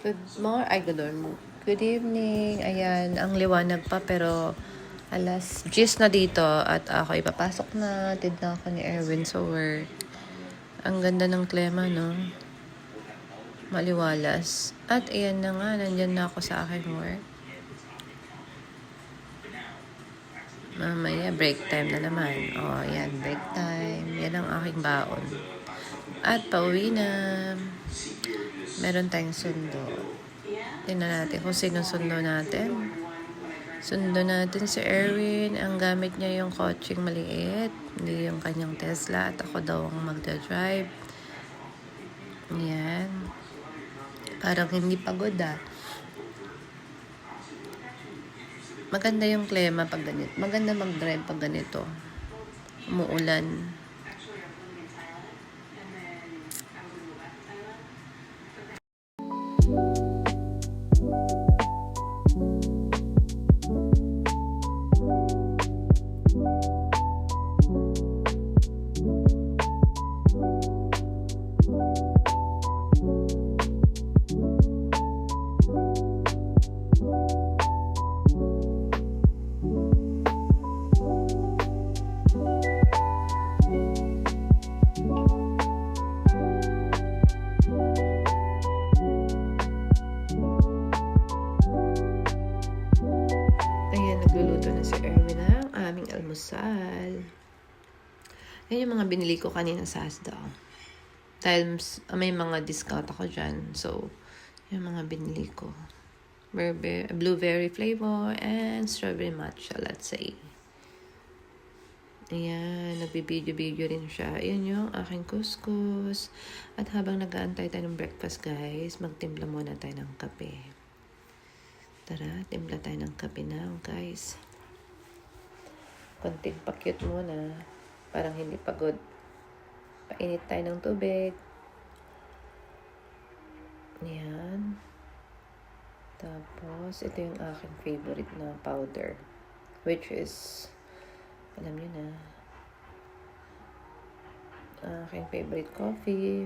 Good evening. Ayan, ang liwanag pa pero alas 10 na dito at ako ipapasok na. Tid na ako ni Erwin sa work. Ang ganda ng klema, no? Maliwalas. At ayan na nga, nandyan na ako sa aking work. Mamaya, break time na naman. O, yan, break time. Yan ang aking baon. At pauwi na. Meron tayong sundo. Tingnan natin kung sino sundo natin. Sundo natin si Erwin. Ang gamit niya yung coaching maliit. Hindi yung kanyang Tesla. At ako daw ang magdadrive. Yan. Parang hindi pagod ah. Maganda yung klema pag ganito. Maganda mag-drive pag ganito. Umuulan. Nagluluto na si Erwin ng aming almusal. Yan yung mga binili ko kanina sa Asda. Dahil may mga discount ako dyan. So, yung mga binili ko. Blueberry flavor and strawberry matcha, let's say. Ayan, nagbibideo-video rin siya. Ayan yung aking couscous. At habang nag-aantay tayo ng breakfast, guys, magtimpla muna tayo ng kape. Tara, timpla tayo ng kape na, guys. Konting pakyut muna. Parang hindi pagod. Painit tayo ng tubig. Yan. Tapos, ito yung aking favorite na powder. Which is, alam niyo na, aking favorite coffee.